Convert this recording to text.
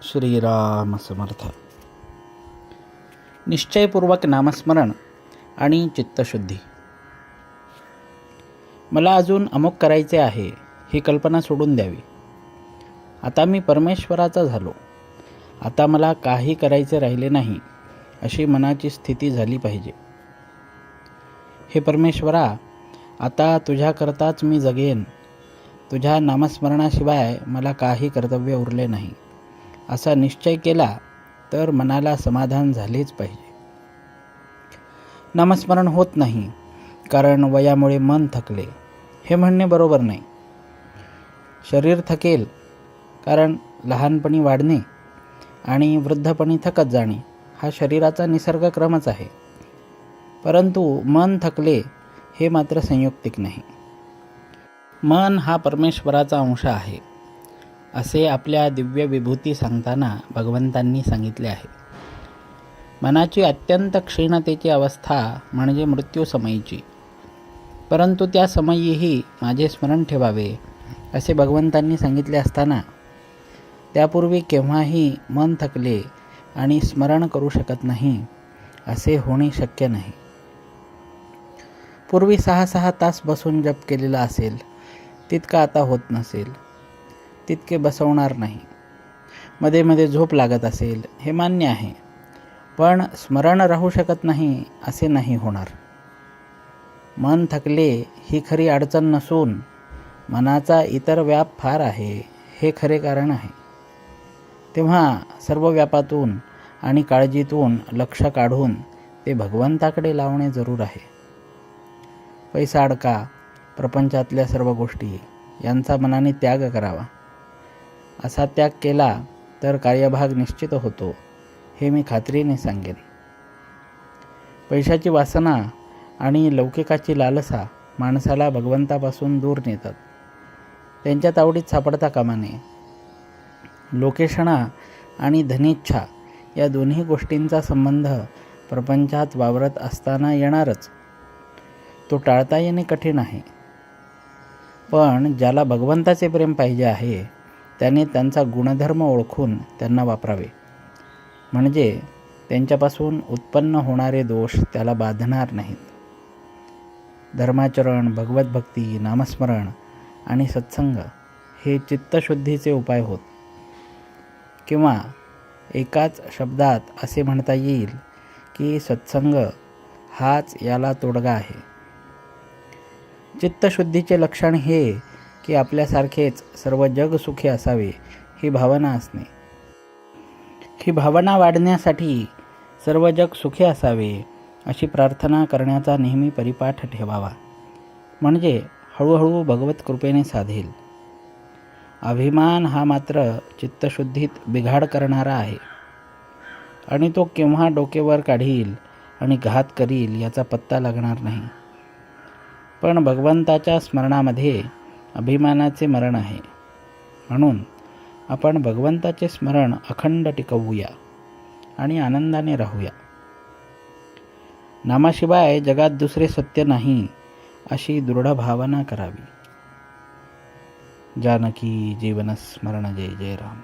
श्रीराम समर्थ. निश्चयपूर्वक नामस्मरण आणि चित्तशुद्धी. मला अजून अमुक करायचे आहे ही कल्पना सोडून द्यावी. आता मी परमेश्वराचा झालो, आता मला काही करायचे राहिले नाही अशी मनाची स्थिती झाली पाहिजे. हे परमेश्वरा, आता तुझ्याकरताच मी जगेन, तुझ्या नामस्मरणाशिवाय मला काही कर्तव्य उरले नाही असा निश्चय केला तर मनाला समाधान झालेच पाहिजे. नामस्मरण होत नाही कारण वयामुळे मन थकले हे म्हणणे बरोबर नाही. शरीर थकेल कारण लहानपणी वाढणे आणि वृद्धपणी थकत जाणे हा शरीराचा निसर्गक्रमच आहे. परंतु मन थकले हे मात्र संयुक्तिक नाही. मन हा परमेश्वराचा अंश आहे असे आपल्या दिव्य विभूती सांगताना भगवंतांनी सांगितले आहे. मनाची अत्यंत क्षीणतेची अवस्था म्हणजे मृत्यूसमयीची, परंतु त्या समयीही माझे स्मरण ठेवावे असे भगवंतांनी सांगितले असताना त्यापूर्वी केव्हाही मन थकले आणि स्मरण करू शकत नाही असे होणे शक्य नाही. पूर्वी 6-6 तास बसून जप केलेला असेल तितका आता होत नसेल, तितके बसवणार नाही. मध्ये मध्ये झोप लागत असेल हे मान्य आहे, पण स्मरण राहू शकत नाही असे नाही होणार. मन थकले ही खरी अडचण नसून मनाचा इतर व्याप फार आहे हे खरे कारण आहे. तेव्हा सर्व व्यापातून आणि काळजीतून लक्ष काढून ते भगवंताकडे लावणे जरूर आहे. पैसा अडका, प्रपंचातल्या सर्व गोष्टी यांचा मनाने त्याग करावा. असा त्याग केला तर कार्यभाग निश्चित होतो हे मी खात्रीने सांगेन. पैशाची वासना आणि लौकिकाची लालसा माणसाला भगवंतापासून दूर नेतात. त्यांच्या तावडीत सापडता कामा नये. लोकेशणा आणि धनेच्छा या दोन्ही गोष्टींचा संबंध प्रपंचात वावरत असताना येणारच. तो टाळता येणे कठीण आहे. पण ज्याला भगवंताचे प्रेम पाहिजे आहे त्याने त्यांचा गुणधर्म ओळखून त्यांना वापरावे, म्हणजे त्यांच्यापासून उत्पन्न होणारे दोष त्याला बाधणार नाहीत. धर्माचरण, भगवतभक्ती, नामस्मरण आणि सत्संग हे चित्तशुद्धीचे उपाय होत. किंवा एकाच शब्दात असे म्हणता येईल की सत्संग हाच याला तोडगा आहे. चित्तशुद्धीचे लक्षण हे की आपल्यासारखेच सर्व जग सुखी असावे ही भावना असणे. ही भावना वाढण्यासाठी सर्व जग सुखी असावे अशी प्रार्थना करण्याचा नेहमी परिपाठ ठेवावा, म्हणजे हळूहळू भगवत कृपेने साधेल. अभिमान हा मात्र चित्तशुद्धीत बिघाड करणारा आहे आणि तो केव्हा डोकेवर काढील आणि घात करील याचा पत्ता लागणार नाही. पण भगवंताच्या स्मरणामध्ये अभिमानाचे मरण आहे. म्हणून आपण भगवंताचे स्मरण अखंड टिकवूया आणि आनंदाने राहूया. नामाशिवाय जगात दुसरे सत्य नाही अशी दृढ भावना करावी. जानकी जीवन स्मरण. जय जय राम.